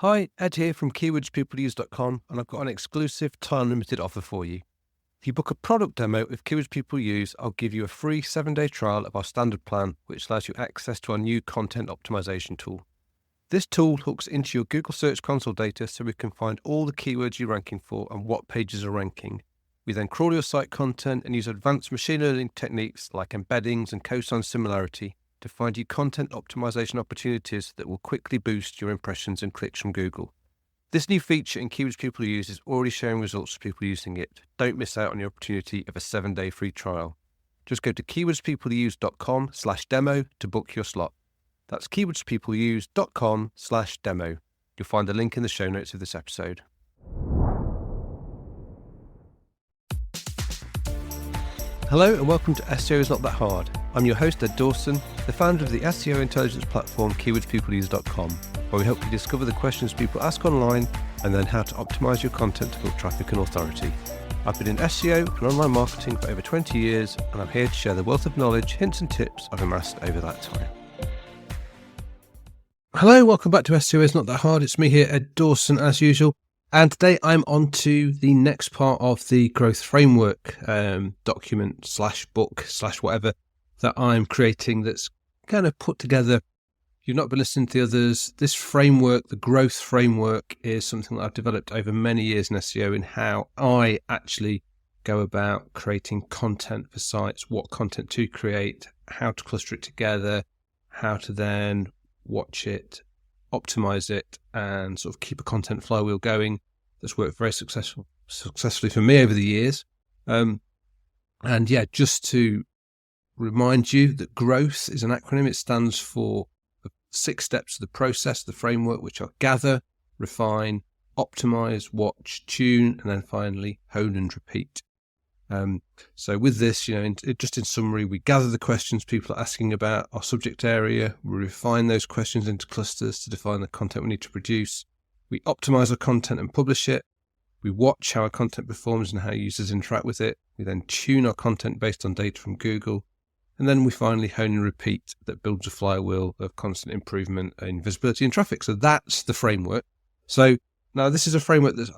Hi, Ed here from keywordspeopleuse.com, and I've got an exclusive time-limited offer for you. If you book a product demo with Keywords People Use, I'll give you a free 7-day trial of our standard plan, which allows you access to our new content optimization tool. This tool hooks into your Google Search Console data so we can find all the keywords you're ranking for and what pages are ranking. We then crawl your site content and use advanced machine learning techniques like embeddings and cosine similarity to find you content optimization opportunities that will quickly boost your impressions and clicks from Google. This new feature in Keywords People Use is already showing results for people using it. Don't miss out on the opportunity of a 7-day free trial. Just go to keywordspeopleuse.com/demo to book your slot. That's keywordspeopleuse.com/demo. You'll find the link in the show notes of this episode. Hello and welcome to SEO is Not That Hard. I'm your host Ed Dawson, the founder of the SEO intelligence platform keywordspeopleuse.com, where we help you discover the questions people ask online and then how to optimize your content to build traffic and authority. I've been in SEO and online marketing for over 20 years, and I'm here to share the wealth of knowledge, hints and tips I've amassed over that time. Hello, welcome back to SEO is Not That Hard. It's me here, Ed Dawson, as usual. And today I'm on to the next part of the growth framework document / book / whatever that I'm creating that's kind of put together. You've not been listening to the others. This framework, the growth framework, is something that I've developed over many years in SEO in how I actually go about creating content for sites, what content to create, how to cluster it together, how to then watch it, optimize it, and sort of keep a content flywheel going. That's worked very successfully for me over the years. Just to remind you that growth is an acronym. It stands for the 6 steps of the process, the framework, which are gather, refine, optimize, watch, tune, and then finally hone and repeat. So with this, just in summary, we gather the questions people are asking about our subject area. We refine those questions into clusters to define the content we need to produce. We optimize our content and publish it. We watch how our content performs and how users interact with it. We then tune our content based on data from Google. And then we finally hone and repeat that builds a flywheel of constant improvement in visibility and traffic. So that's the framework. So now this is a framework that's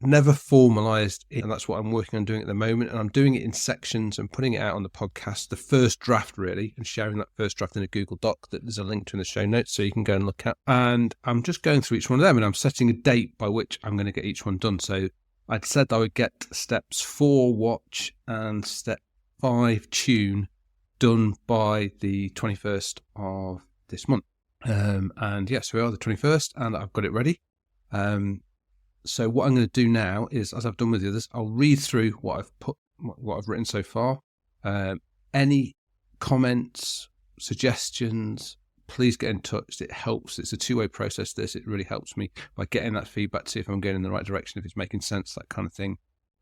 never formalized, and that's what I'm working on doing at the moment. And I'm doing it in sections and putting it out on the podcast, the first draft really, and sharing that first draft in a Google Doc that there's a link to in the show notes so you can go and look at. And I'm just going through each one of them, and I'm setting a date by which I'm going to get each one done. So I'd said I would get steps 4 watch and step 5 tune done by the 21st of this month. So we are the 21st and I've got it ready. So what I'm going to do now is, as I've done with the others, I'll read through what I've written so far. Any comments, suggestions, please get in touch. It helps. It's a 2-way process, this. It really helps me by getting that feedback to see if I'm going in the right direction, if it's making sense, that kind of thing.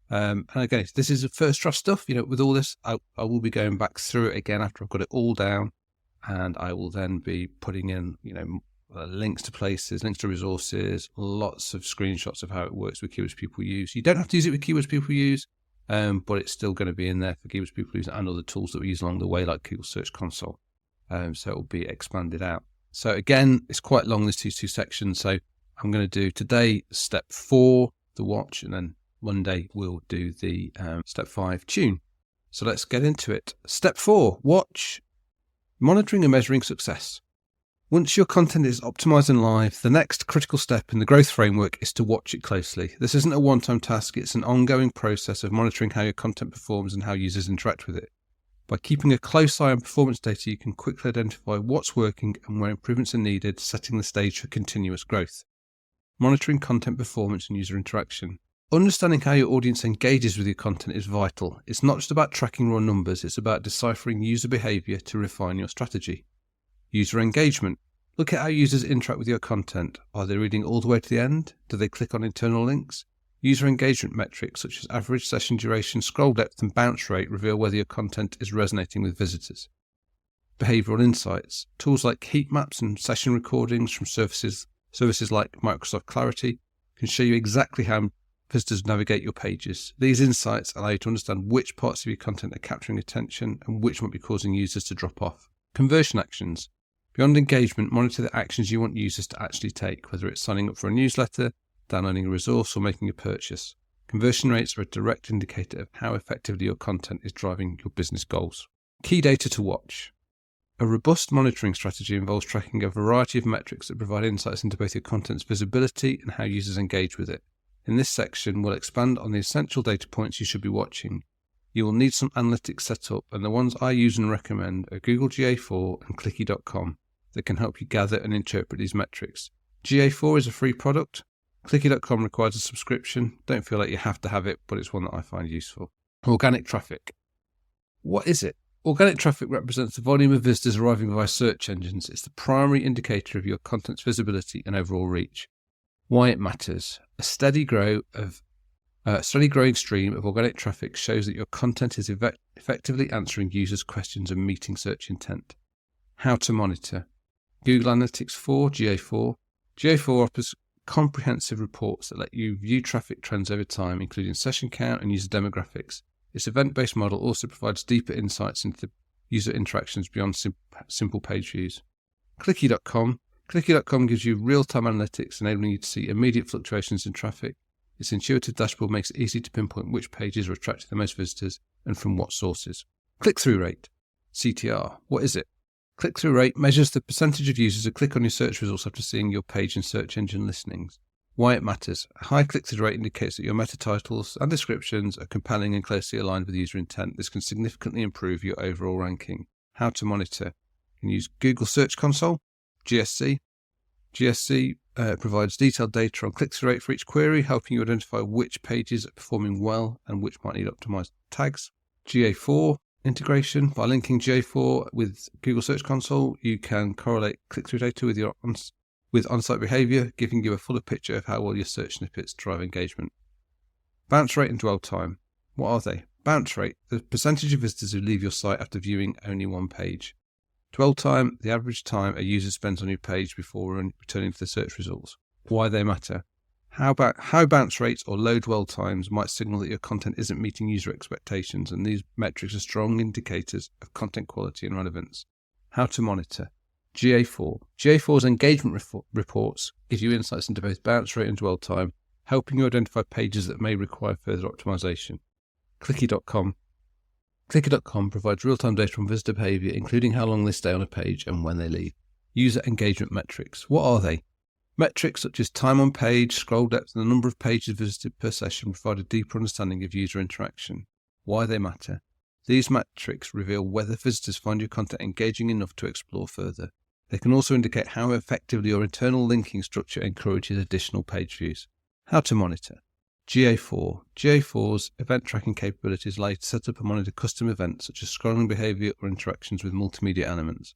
And again, this is the first draft stuff. With all this, I will be going back through it again after I've got it all down, and I will then be putting in, links to places, links to resources, lots of screenshots of how it works with Keywords People Use. You don't have to use it with Keywords People Use, but it's still going to be in there for Keywords People Use and other tools that we use along the way, like Google Search Console. So it will be expanded out. So again, it's quite long, these two sections. So I'm going to do today step 4, the watch, and then Monday we'll do the step 5 tune. So let's get into it. Step 4, watch, monitoring and measuring success. Once your content is optimized and live, the next critical step in the growth framework is to watch it closely. This isn't a one-time task, it's an ongoing process of monitoring how your content performs and how users interact with it. By keeping a close eye on performance data, you can quickly identify what's working and where improvements are needed, setting the stage for continuous growth. Monitoring content performance and user interaction. Understanding how your audience engages with your content is vital. It's not just about tracking raw numbers, it's about deciphering user behavior to refine your strategy. User engagement. Look at how users interact with your content. Are they reading all the way to the end? Do they click on internal links? User engagement metrics such as average session duration, scroll depth and bounce rate reveal whether your content is resonating with visitors. Behavioral insights. Tools like heat maps and session recordings from services like Microsoft Clarity can show you exactly how visitors navigate your pages. These insights allow you to understand which parts of your content are capturing attention and which might be causing users to drop off. Conversion actions. Beyond engagement, monitor the actions you want users to actually take, whether it's signing up for a newsletter, downloading a resource, or making a purchase. Conversion rates are a direct indicator of how effectively your content is driving your business goals. Key data to watch. A robust monitoring strategy involves tracking a variety of metrics that provide insights into both your content's visibility and how users engage with it. In this section, we'll expand on the essential data points you should be watching. You will need some analytics set up, and the ones I use and recommend are Google GA4 and Clicky.com that can help you gather and interpret these metrics. GA4 is a free product. Clicky.com requires a subscription. Don't feel like you have to have it, but it's one that I find useful. Organic traffic. What is it? Organic traffic represents the volume of visitors arriving via search engines. It's the primary indicator of your content's visibility and overall reach. Why it matters. A steady growing stream of organic traffic shows that your content is effectively answering users' questions and meeting search intent. How to monitor. Google Analytics 4, GA4. GA4 offers comprehensive reports that let you view traffic trends over time, including session count and user demographics. Its event-based model also provides deeper insights into the user interactions beyond simple page views. Clicky.com. Clicky.com gives you real-time analytics, enabling you to see immediate fluctuations in traffic. Its intuitive dashboard makes it easy to pinpoint which pages are attracting the most visitors and from what sources. Click-through rate. CTR. What is it? Click-through rate measures the percentage of users who click on your search results after seeing your page in search engine listings. Why it matters. A high click-through rate indicates that your meta titles and descriptions are compelling and closely aligned with user intent. This can significantly improve your overall ranking. How to monitor. You can use Google Search Console, GSC. GSC provides detailed data on click-through rate for each query, helping you identify which pages are performing well and which might need optimized tags. GA4 integration. By linking GA4 with Google Search Console, you can correlate click-through data with on-site behavior, giving you a fuller picture of how well your search snippets drive engagement. Bounce rate and dwell time. What are they? Bounce rate, the percentage of visitors who leave your site after viewing only one page. Dwell time, the average time a user spends on your page before returning to the search results. Why they matter. How bounce rates or low dwell times might signal that your content isn't meeting user expectations, and these metrics are strong indicators of content quality and relevance. How to monitor. GA4. GA4's engagement reports give you insights into both bounce rate and dwell time, helping you identify pages that may require further optimization. Clicky.com. Clicky.com provides real-time data on visitor behavior, including how long they stay on a page and when they leave. User engagement metrics. What are they? Metrics such as time on page, scroll depth, and the number of pages visited per session provide a deeper understanding of user interaction. Why they matter. These metrics reveal whether visitors find your content engaging enough to explore further. They can also indicate how effectively your internal linking structure encourages additional page views. How to monitor. GA4. GA4's event tracking capabilities allow you to set up and monitor custom events such as scrolling behavior or interactions with multimedia elements.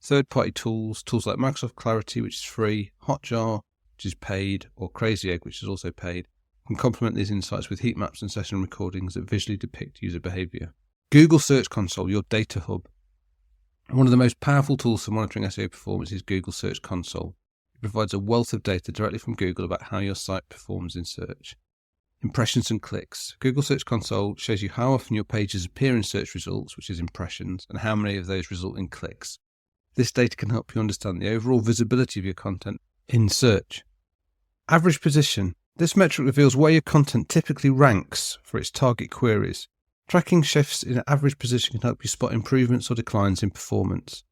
Third-party tools like Microsoft Clarity, which is free, Hotjar, which is paid, or Crazy Egg, which is also paid, can complement these insights with heat maps and session recordings that visually depict user behavior. Google Search Console, your data hub. One of the most powerful tools for monitoring SEO performance is Google Search Console. It provides a wealth of data directly from Google about how your site performs in search. Impressions and clicks. Google Search Console shows you how often your pages appear in search results, which is impressions, and how many of those result in clicks. This data can help you understand the overall visibility of your content in search. Average position. This metric reveals where your content typically ranks for its target queries. Tracking shifts in average position can help you spot improvements or declines in performance.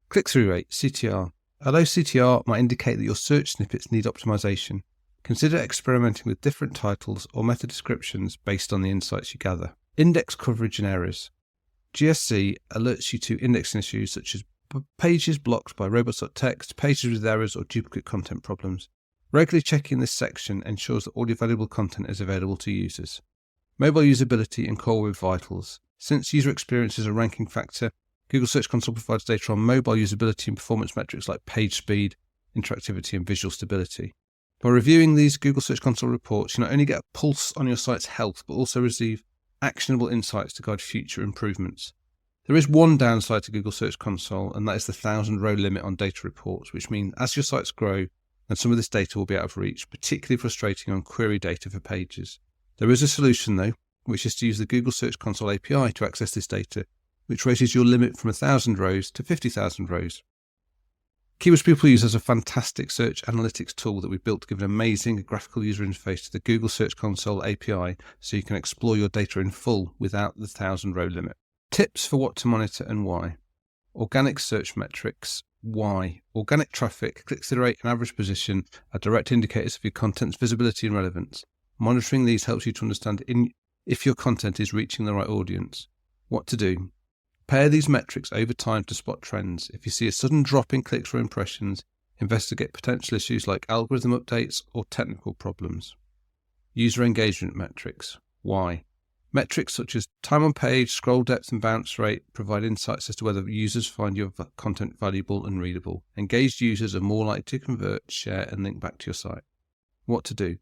Click-through rate, CTR. A low CTR might indicate that your search snippets need optimization. Consider experimenting with different titles or meta descriptions based on the insights you gather. Index coverage and errors. GSC alerts you to indexing issues such as pages blocked by robots.txt, pages with errors or duplicate content problems. Regularly checking this section ensures that all your valuable content is available to users. Mobile usability and core web vitals. Since user experience is a ranking factor, Google Search Console provides data on mobile usability and performance metrics like page speed, interactivity, and visual stability. By reviewing these Google Search Console reports, you not only get a pulse on your site's health, but also receive actionable insights to guide future improvements. There is one downside to Google Search Console, and that is the 1,000-row limit on data reports, which means as your sites grow, then some of this data will be out of reach, particularly frustrating on query data for pages. There is a solution, though, which is to use the Google Search Console API to access this data, which raises your limit from 1,000 rows to 50,000 rows. Keywords People use as a fantastic search analytics tool that we built to give an amazing graphical user interface to the Google Search Console API so you can explore your data in full without the 1,000-row limit. Tips for what to monitor and why. Organic search metrics. Why? Organic traffic, click-through rate and average position are direct indicators of your content's visibility and relevance. Monitoring these helps you to understand if your content is reaching the right audience. What to do. Compare these metrics over time to spot trends. If you see a sudden drop in clicks or impressions, investigate potential issues like algorithm updates or technical problems. User engagement metrics. Why? Metrics such as time on page, scroll depth and bounce rate provide insights as to whether users find your content valuable and readable. Engaged users are more likely to convert, share and link back to your site. What to do?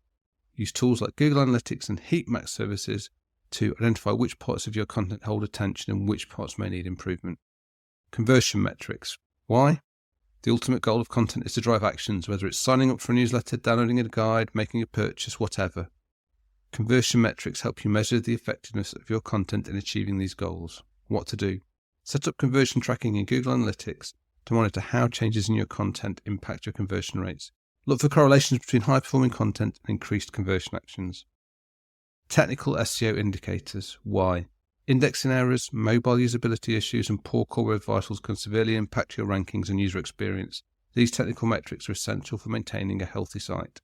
Use tools like Google Analytics and heat map services to identify which parts of your content hold attention and which parts may need improvement. Conversion metrics. Why? The ultimate goal of content is to drive actions, whether it's signing up for a newsletter, downloading a guide, making a purchase, whatever. Conversion metrics help you measure the effectiveness of your content in achieving these goals. What to do? Set up conversion tracking in Google Analytics to monitor how changes in your content impact your conversion rates. Look for correlations between high-performing content and increased conversion actions. Technical SEO indicators. Why? Indexing errors, mobile usability issues, and poor core web vitals can severely impact your rankings and user experience. These technical metrics are essential for maintaining a healthy site.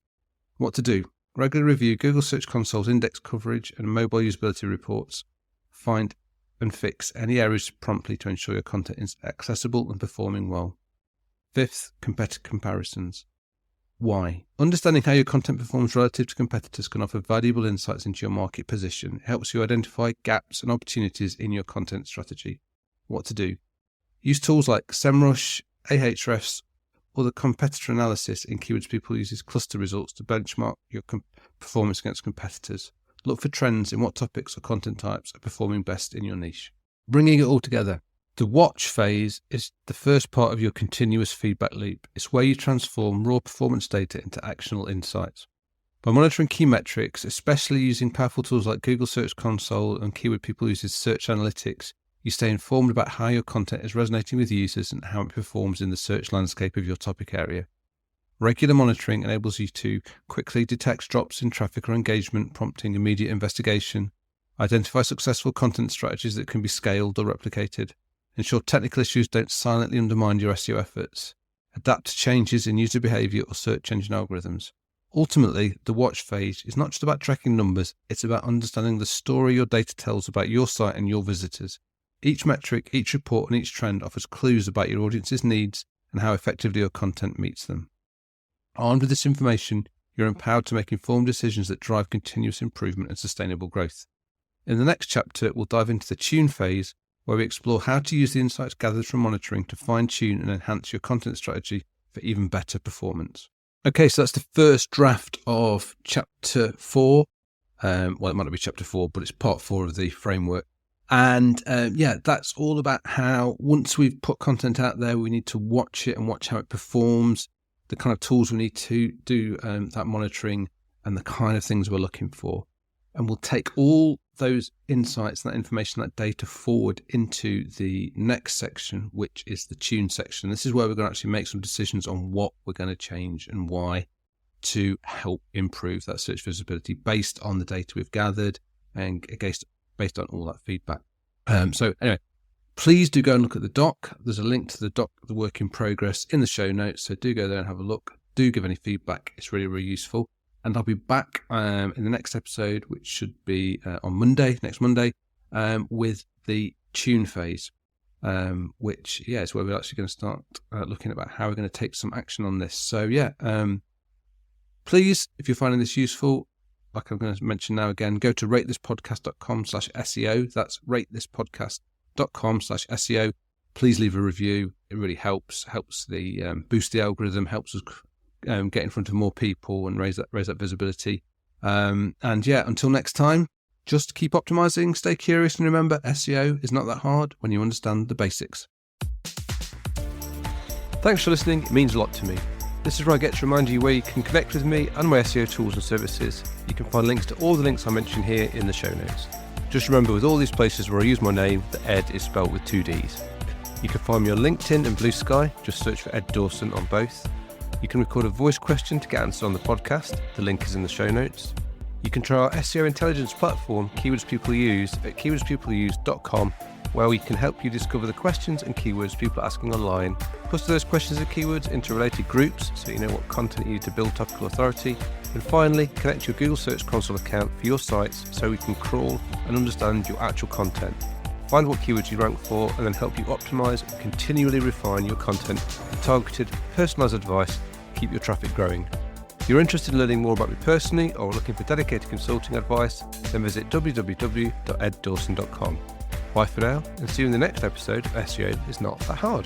What to do? Regularly review Google Search Console's index coverage and mobile usability reports. Find and fix any errors promptly to ensure your content is accessible and performing well. Fifth, competitor comparisons. Why? Understanding how your content performs relative to competitors can offer valuable insights into your market position. It helps you identify gaps and opportunities in your content strategy. What to do? Use tools like SEMrush, Ahrefs, or the competitor analysis in Keywords People uses cluster results to benchmark your performance against competitors. Look for trends in what topics or content types are performing best in your niche. Bringing it all together. The watch phase is the first part of your continuous feedback loop. It's where you transform raw performance data into actionable insights. By monitoring key metrics, especially using powerful tools like Google Search Console and Keyword People uses Search Analytics, you stay informed about how your content is resonating with users and how it performs in the search landscape of your topic area. Regular monitoring enables you to quickly detect drops in traffic or engagement, prompting immediate investigation, identify successful content strategies that can be scaled or replicated, ensure technical issues don't silently undermine your SEO efforts, adapt to changes in user behavior or search engine algorithms. Ultimately, the watch phase is not just about tracking numbers, it's about understanding the story your data tells about your site and your visitors. Each metric, each report, and each trend offers clues about your audience's needs and how effectively your content meets them. Armed with this information, you're empowered to make informed decisions that drive continuous improvement and sustainable growth. In the next chapter, we'll dive into the tune phase, where we explore how to use the insights gathered from monitoring to fine-tune and enhance your content strategy for even better performance. Okay, so that's the first draft of Chapter 4. Well, it might not be Chapter 4, but it's Part 4 of the framework. And that's all about how once we've put content out there, we need to watch it and watch how it performs, the kind of tools we need to do that monitoring and the kind of things we're looking for. And we'll take all those insights, that information, that data forward into the next section, which is the tune section. This is where we're going to actually make some decisions on what we're going to change and why to help improve that search visibility based on the data we've gathered and based on all that feedback. So anyway, please do go and look at the doc. There's a link to the doc, the work in progress, in the show notes. So do go there and have a look. Do give any feedback. It's really, really useful. And I'll be back in the next episode, which should be on Monday, next Monday, with the tune phase, which is where we're actually going to start looking about how we're going to take some action on this. So please, if you're finding this useful, like I'm going to mention now again, go to ratethispodcast.com/SEO. That's ratethispodcast.com/SEO. Please leave a review. It really helps the boost the algorithm, helps us get in front of more people and raise that visibility. Until next time, just keep optimizing, stay curious, and remember, SEO is not that hard when you understand the basics. Thanks for listening. It means a lot to me. This is where I get to remind you where you can connect with me and my SEO tools and services. You can find links to all the links I mentioned here in the show notes. Just remember, with all these places where I use my name, the Ed is spelled with 2 Ds. You can find me on LinkedIn and Blue Sky. Just search for Ed Dawson on both. You can record a voice question to get answered on the podcast. The link is in the show notes. You can try our SEO intelligence platform, Keywords People Use, at keywordspeopleuse.com, where we can help you discover the questions and keywords people are asking online, cluster those questions and keywords into related groups so you know what content you need to build topical authority, and finally, connect your Google Search Console account for your sites so we can crawl and understand your actual content. Find what keywords you rank for and then help you optimize and continually refine your content with targeted, personalized advice to keep your traffic growing. If you're interested in learning more about me personally or looking for dedicated consulting advice, then visit www.eddawson.com. Bye for now, and see you in the next episode of SEO is Not That Hard.